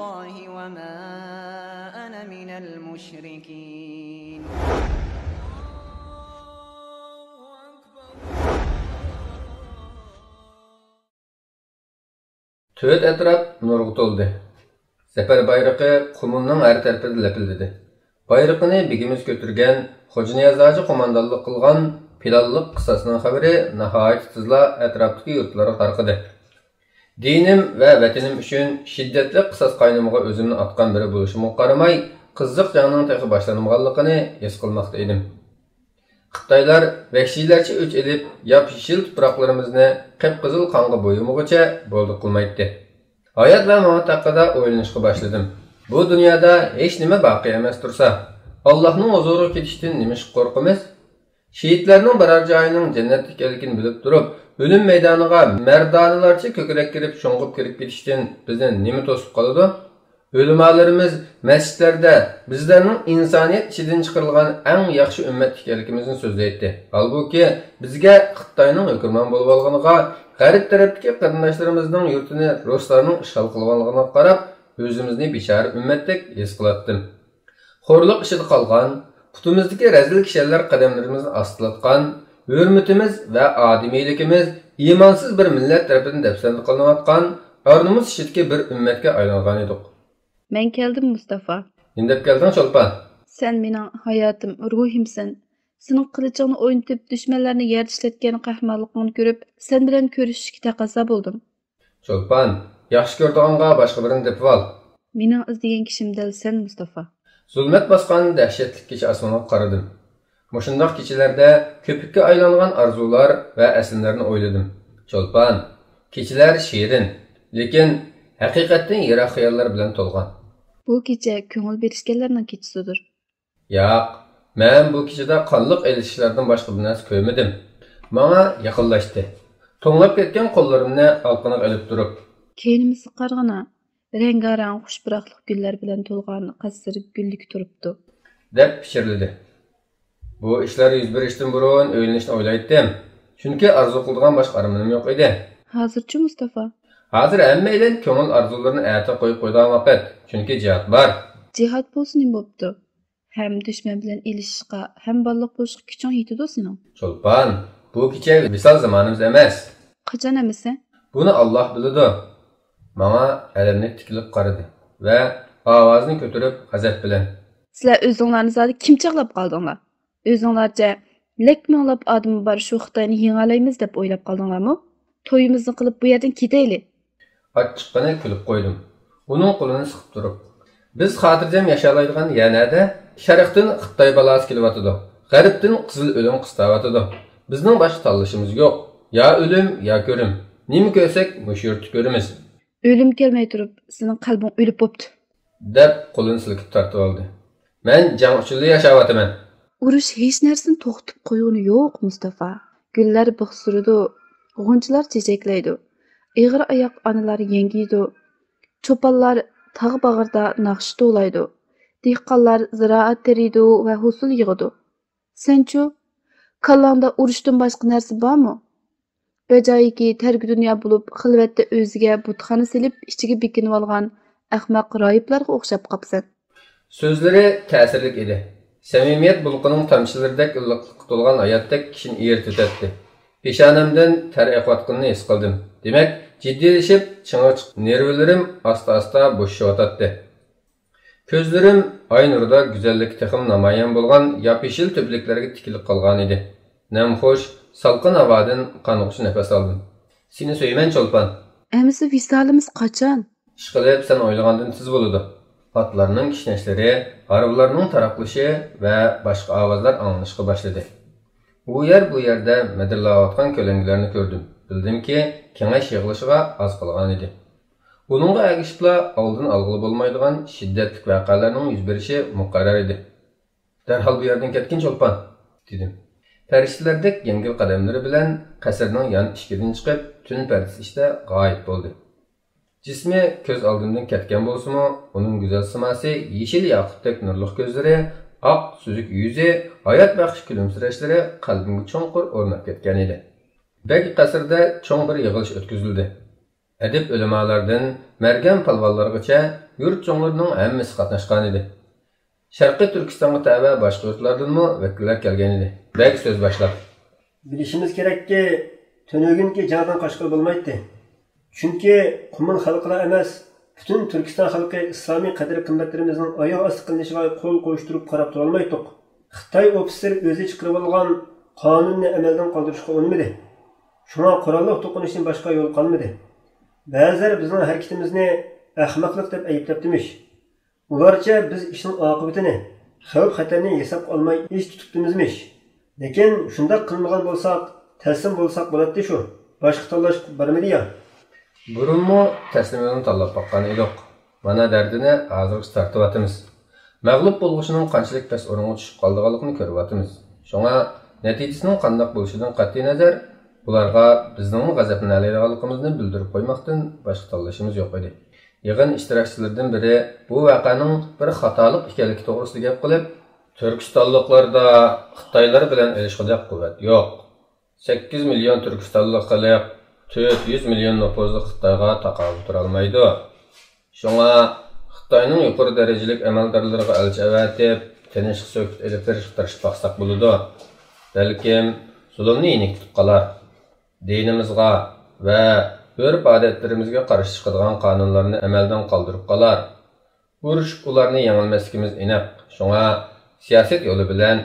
الله وما أنا من المشركين. Töt etraf nurga to'ldi. Zafer bayrog'i Qumulning har tarafida lapildidi. Bayrog'ini begimiz ko'targan Xo'ja Niyaz hoji qo'mondonlik qilgan Pilalliq qissasining xabari nihoyat tezla atrofdagi yurtlarga tarqadi. Dinim va vatanim uchun shiddatli qissas qaynamiga o'zimni atgan biri bo'lishimga qaramay, qiziq jangning taqi boshlanmaganligini his qilmoqda edim. Xitoylar vahshiylarcha o'ch elib, yop-yeshil tuproqlarimizni qip-qizil qonga bo'yimog'icha bo'ldi qilmaydi. Hayot va mavt haqida o'ylanishga boshladim. Bu dunyoda hech nima baqiy emas tursa, Allohning huzuriga ketishdan nima qo'rqamiz? Shehidlarning biror joyining jannat ekanligini bilib turib, o'lim maydoniga mardonlarcha ko'krak kirib, sho'ng'ib kirib ketishdan bizni nima to'sib qoladi? O'limalarimiz masjidlarda bizlarning insoniyat ichidan chiqarilgan eng yaxshi ummat ekanligimizni so'zlaydi. Holbuki bizga Xitoyning hukmron bo'lib olganiga, g'arb tarafdagi qarindoshlarimizning yurtini ruslarning ishg'ol qilganligiga qarab, o'zimizni bechora ummatdek his qilatdim. Xo'rliq ishida qolgan, putimizdagi razil kishilar qadamlarimizni ostilatgan, hurmatimiz va odimiyligimiz iymonsiz bir millat tarafidan dafsanda qilinayotgan, ornimiz ishidagi bir ummatga aylangan edik. Men keldim Mustafa. Indep geldin Çolpan. Sen mening hayotim, ruhimsan. Sening qilichingni o'ynatib, dushmanlarni yer ishlatgan qahramonligingni ko'rib, sen bilan ko'rishishga taqozo bo'ldim. Çolpan, yaxshi ko'rdig'anga boshqa birini deb ol. Mening izdegan kishim dal sen Mustafa. Zulmat bosgan dahshatli kecha osmonga qaradim. Mushundoq kechalarda ko'pikka aylangan arzular va asrlarni o'yladim. Çolpan, kechalar shirin, lekin haqiqatdan yiroq xayollar bilan to'lgan. Bu kecha ko'ngil berishganlarning kechasidir. Yo'q, men bu kechada qonliq elishlardan boshqa bir narsa ko'rmadim. Menga yaqinlashdi. To'nglab ketgan qo'llarimni alqiniq olib turib, Keynimiz qarg'ana, rengarang xushbiroqlik gullar bilan to'lgan qasr gullik turibdi. deb pichirladi. Bu ishlar yuz berishdan burun o'ylanishni o'ylaydim. Chunki arzu qilgan boshqa armonim yo'q edi. Hozirchi Mustafa? Hozir hammadan ko'ngil arzularini a'ta qo'yib qo'ygan vaqt. Chunki jihad bor. Jihad bo'lsin nima bo'pti? Hem dushman bilan elishishga, hem balliq bo'lishga kuching yetadi sening. Çolpan, bu kecha visol zamonimiz emas. Qachon emasa? Buni Alloh biladi. Menga alamni tikilib qaradi va ovozini ko'tarib g'azab bilan: Sizlar o'zinglarni zodi kim chaqlab qoldinglar? O'zinglarcha lekminglab odam bor shu Xitoyni yengalaymiz deb o'ylab qoldinglarmi? To'yimizni qilib bu yerdan ketayli. Achchiqqina kulib qo'ydim. Uning qo'lini siqib turib, biz xotirjam yashaydigan yanada sharqdan Xitoy balasi kelyotidi. G'arbdan qizil o'lim qistavotidi. Bizning boshqa tanlashimiz yo'q. Ya o'lim, ya ko'rim. Nima ko'rsak, mush yurtni ko'ramiz. O'lim kelmay turib, sening qalbing o'lib bo'pti. deb qo'lini silkib tortib oldi. Men jang uchun yashayapman. Urush hech narsani to'xtatib qo'ygani yo'q, Mustafa. Gullar bixsuridi, g'unchilar chechaklaydi. Eg'ir oyoq onalar yengiydi. Cho'ponlar tog' bag'rida naqsh to'laydi. Dehqonlar ziroat teriydi va hosil yig'idi. Senchu, kallangda urushdan boshqa narsa bormi? Bajoyiki tark dunyo bo'lib, xilvatda o'ziga butxona silib, ichiga bekinib olgan ahmoq royiblarga o'xshab qopsan. So'zlari ta'sirli edi. Samimiyat bulqining tamchilaridek illiqlik to'lgan hayotdek kishini eritdi. Peshonamdan ter oqayotganini his qildim. Demak, jiddiylashib, ching'i chiqib, nervlarim asta-asta bo'shayotdi. Ko'zlarim oy nurida go'zallik texim namoyon bo'lgan yop-yeshil tubliklarga tikilib qolgan edi. Namxo'sh, salqin havodan qanog'uchi nafas oldim. Seni so'yman Çolpan. Amisi visolimiz qachon? Ishqilib sen o'ylagandan tez bo'ladi. Atlarning kishnashlari, arablarning taraqlishi va boshqa ovozlar anglanishga boshladi. Bu yerda madirlayotgan ko'langilarni ko'rdim. Bildimki, kengash yig'ilishiga oz qolgan edi. Buningga ergishibla oldin olg'ili bo'lmaydigan shiddatli voqealarning yuz berishi muqarrar edi. Darhol bu yerdan ketgin Çolpan, dedim. Farishtalardek yengil qadamlari bilan qasrning yon eshig'idan chiqib, tun pardasi ichida g'oyib bo'ldi. Jismi ko'z oldimdan ketgan bo'lsa-mu, uning go'zal simasi, yeshil yoqutdek nurli ko'zlari, oq suzuk yuzi, hayot baxsh kulimsirashlari qalbimga cho'nqur o'rnab ketgan edi. Bek qasrda cho'ng bir yig'ilish o'tkazildi. Edip ulamalardan mergan palvallargacha yurt cho'nglarining hammasi qatnashgan edi. Sharqiy Turkistonga tava boshqa yurtlardanmi vakillar kelgan edi. Bek so'z boshlab. Bilishimiz kerakki, Tönögünki jangdan qochqil bo'lmaydi. Chunki Qumul xalqlar emas, butun Turkiston xalqi islomiy qadr-qimmatlarimizning oyoq osti qilinishiga qo'l qo'yishtirib qarab tura olmaydiq. Xitoy ofitser o'zi chiqarib olgan qonunni amaldan qoldirishga urinmadi. Shunga qurolli to'qinishdan boshqa yo'l qolmadi. Ba'zilar bizning harakatimizni ahmoqlik deb ayblabdimish. Ularcha biz ishning oqibatini, xavf-xatarni hisob olmay ish tutibdimizmish. Lekin shunda qilmagan bo'lsak, taslim bo'lsak bo'ladi shu. Boshqa tanlash barmidi ya. Burunmu taslimiyatni tanlab baqqan edik. Mana dardini hozir startyapmiz. Mag'lub bo'lg'ushining qanchalik past o'ringa tushib qolganligini ko'ryapmiz. Shunga natijasining qanday bo'lishidan qat'iy nazar bularga bizning g'azablanadiganligimizni bildirib qo'ymoqdan boshqa tanlashimiz yo'q edi. Yig'in ishtirokchilaridan biri bu voqeaning bir xatolik ekanligi to'g'risida gap qilib, Turkistonliklarda Xitoylar bilan ilishqidek quvvat yo'q. 8 million Turkistonlik xalq 400 million nüfuzli Xitoyga taqobil tura olmaydi. Shunga Xitoyning yuqori darajalik amaldorlariga elchi avatib, tinchlik so'kit elib berishga tirishib baqsaq bo'ladi. Balkim zulmni yenik tutib qolar. Dinimizga va urf-odatlarimizga qarshi chiqadigan qonunlarni amaldan qoldirib qolar. Urushib ularni yengilmasligimiz aniq. Shunga siyosat yo'li bilan,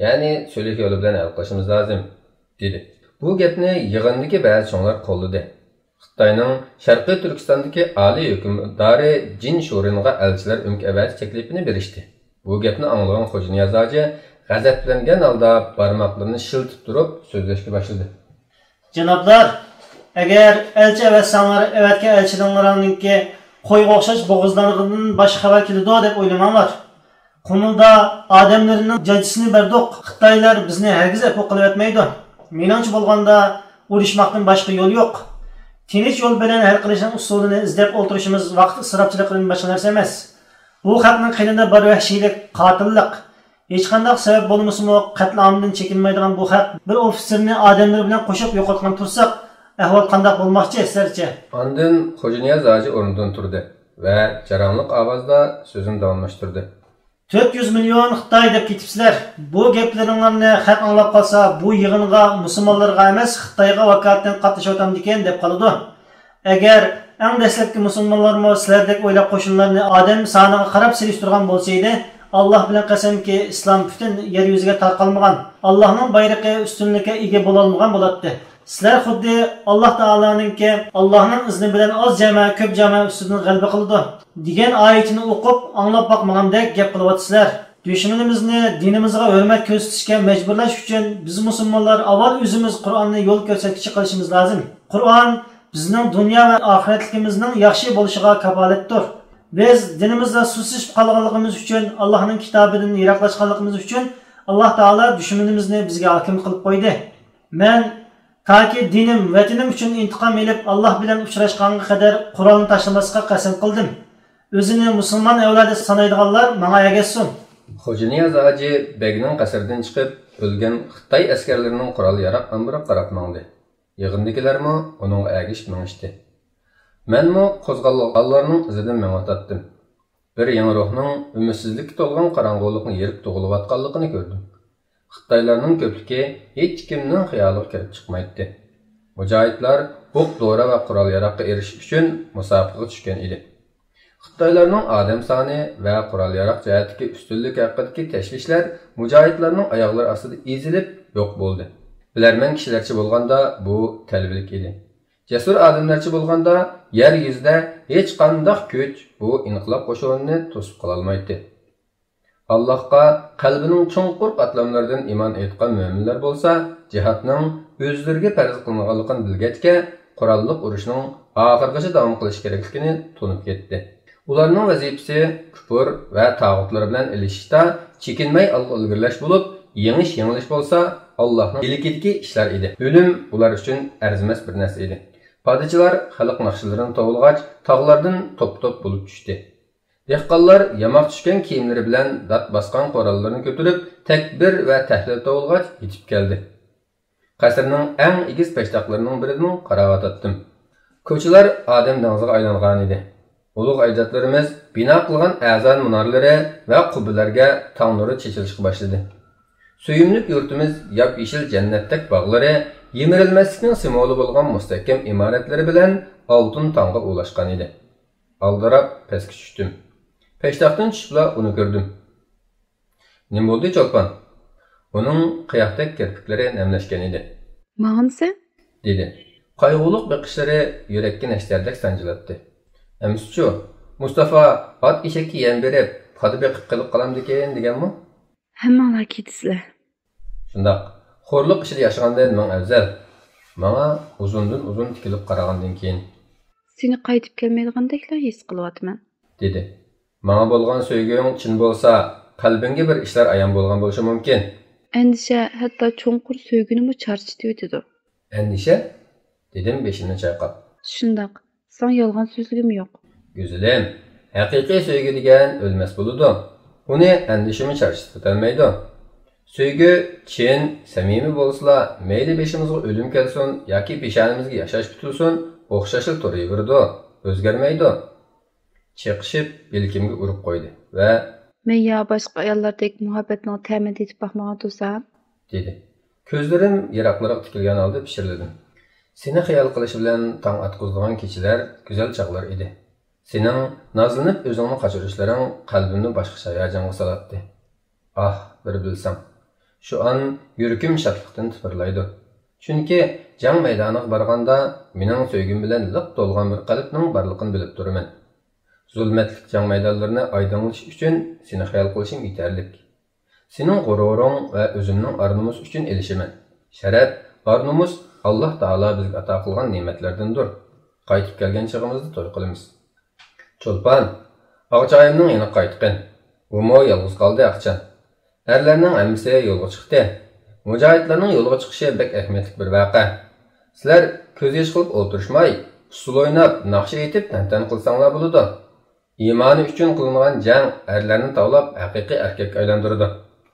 ya'ni so'lik yo'li bilan hal qilishimiz lozim, dedi. Bu gapni yig'indagi ba'zi cho'nglar qo'lladi. Xitoyning Sharqiy Turkistondagi oliy hukmdori Jin Shuringa elchilar imkoniyat taklifini berishdi. Bu gapni anglagan Xo'ja Niyoz hoji g'azablangan holda barmoqlarini shiltib turib so'zlashga boshladi. Janoblar, agar elchi avatsanglar, avatga elchilarninki qo'yga o'xshash bo'g'izlaridan boshqa xabar keladi deb o'ylamanglar. Qumulda odamlarning jajisini berdik. Xitoylar bizni hargiz afv qilayotmaydi. Meningcha bo'lganda urushmoqdan boshqa yo'l yo'q. Tinch yo'l bilan hal qilishning usulini izlab o'tirishimiz vaqt isrofchiligidan boshqa narsa emas. Bu xalqning qilida bir vahshiylik, qotillik, hech qanday sabab bo'lmasa-mu qatl omdan chekinmaydigan bu xalq bir ofitserni odamlar bilan qo'shib yo'qotgan tursak, ahvol qanday bo'lmoqchi sizlarcha? Ondan Xo'ja Niyoz hoji o'rnidan turdi va jarangliq ovozda so'zini davomlashtirdi. 400 million Xitoy deb ketibsizlar. Bu gaplaringlarni xalq anglab qolsa, bu yig'inga musulmonlarga emas, Xitoyga vakolatdan qatnashyapman ekan deb qoladi. Agar eng dastlabki musulmonlarmi sizlardek o'ylab qo'shinlarni odam soniga qarab selishtirgan bo'lsa edi, Alloh bilan qasamki, islom butun yer yuziga tarqalmagan, Allohning bayrog'i ustunlikka ega bo'la olmagan bo'ladi. Sizlar xuddi Alloh taoloninki Allohning izni bilan oz jamoa ko'p jamoa ustidan g'alaba qildi degan oyatini o'qib anglab boqmagandek gap qilyapsizlar. Dushmanimizni dinimizga hurmat ko'rsatishga majburlash uchun biz musulmonlar avval o'zimiz Qur'onni yo'l ko'rsatkichi qilishimiz lozim. Qur'on bizning dunyo va oxiratligimizning yaxshi bo'lishiga kafolatdir. Biz dinimizda susishib qolganligimiz uchun, Allohning kitobidan yiroqlashganligimiz uchun Alloh taolo dushmanimizni bizga hokim qilib qo'ydi. Men taki dinim, vatanim uchun intiqom elib Alloh bilan uchrashganga qadar Qur'onni tashlamasga qasam qildim. O'zini musulmon avlodi sanaydiganlar menga ergashsin. Xo'ja Niyoz hoji begning qasridan chiqib, o'lgan Xitoy askarlarining qurol yaraq ambira qarab mangdi. Yig'indagilarmi uning ergashib mangishdi. Menmi qo'zg'alganlarning izidan mengatatdim. Bir yangi ruhning umidsizlikka to'lgan qorong'ulikni yerib tug'ilayotganligini ko'rdim. Xitoylarning ko'pligi hech kimning xayoliga kirib chiqmaydi. Mujohidlar o'q dora va qurol yaroqqa erishish uchun musobaqaga tushgan edi. Xitoylarning odam soni va qurol yaroq jihatdagi ustunlik haqidagi tashvishlar mujohidlarning oyoqlari ostida ezilib yo'q bo'ldi. Bilarman kishilarcha bo'lganda bu talbilik edi. Jasur odamlarcha bo'lganda yer yuzida hech qanday kuch bu inqilob qo'shinini to'sib qola olmaydi. Allohga qalbining cho'nqur qatlamlaridan iymon etgan mu'minlar bo'lsa, jihatning o'zlariga farz qilinganligini bilgachga, qurolli urushning oxirigacha davom qilish kerakligini tunib ketdi. Ularning vazifasi kufr va tag'utlar bilan ilishishda chekinmay ilgirlash bo'lib, yengilish bo'lsa, Allohning ilikidagi ishlar edi. O'lim ular uchun arzimas bir narsa edi. Podachilar xalq naqshlarini tovulg'ach, tog'lardan top-top bo'lib tushdi. Dehqonlar yamoq tushgan kiyimlari bilan dat bosgan qorallarini ko'tarib, takbir va tahlil tovulg'ach yetib keldi. Qasrning eng egiz peshtoqlarining biridan qarab o'tdim. Ko'chalar odam dengiziga aylangan edi. Ulug' ajdodlarimiz bino qilgan azon munorlari va qubbalarga tong nuri chechilishga boshladi. Suyimli yurtimiz yop-yeshil jannatdek bog'lari, yemirilmaslikning simvoli bo'lgan mustahkam imoratlari bilan oltin tongga ulashgan edi. Aldirab pastga tushdim. Peshtaxtdan tushibla uni ko'rdim. Nima bo'ldi, Cho'lpon? Uning qiyoqdek kirpiklari namlashgan edi. Ma'nisi? Dedi. Qayg'uliq biqishlari yurakka nashtardek sanjilatdi. Amsichu, Mustafa ot eshakka yem berib, qadi beqib qilib qolamdikan deganmi? Hammalar ketisizlar. Shundoq, xo'rliq ishida yashagandan men afzal. Menga uzundan uzun tikilib qaragandan keyin Seni qaytib kelmaydigandeklar his qilyapman, dedi. Menga bo'lgan sevging chin bo'lsa, qalbingga bir ishlar ayon bo'lgan bo'lishi mumkin. Endişe hatta cho'nqur sevginimi charchitib o'tadi. Endişe? Dedim beşini çayqab. Shundoq, sen yolg'on so'zligim yo'q. Güzelim, haqiqiy sevgi degan o'lmas bo'ladi. Uni endişimi charchitib o'tolmaydi. Sevgi chin, samimiy bo'lsa, mayli beshimizga o'lim kelsin yoki peshonimizga yashash tutilsin, o'xshashil turaveradi, o'zgarmaydi. Cheqishib yelkimga urib qo'ydi va Men ya boshqa ayollardek muhabbatning ta'min etib baxmagan tursam, dedi. Ko'zlarim yiroqlarga tikilgan holda pishirladim. Seni xayol qilish bilan tong atqizgan kechalar go'zal chaqlar edi. Sening nazlanib o'zingni qochirishlaring qalbimni boshqa hayajonga solatdi. Ah, bir bilsam. Shu an yurakim shodlikdan tipirlaydi. Chunki jang maydoniga borganda mening sevgim bilan liq to'lgan bir qalbning borligini bilib turaman. Zulmatlik jang maydonlarini aydınlash uchun seni xayol qilishim yetarlik. Sening g'ururing va o'zimning arnumus uchun elishiman. Sharaf, arnumus Allah Taala bizga ato qilgan ne'matlardandir. Qaytib kelgan chog'imizda to'y qilamiz. Cho'lpon, Og'chayimning yana qaytqin. U mo yolg'iz qoldi aqchan. Erlarning hammasi yo'lga chiqdi. Mujohidlarning yo'lga chiqishi bek ahamiyatli bir voqea. Sizlar ko'z yosh qilib o'tirishmay, usul o'ynab, naqsha aytib tantan qilsanglar bo'ladi. İmanı üçün qılınğan jang erlarni tavlab haqiqiy erkakka aylantirdi.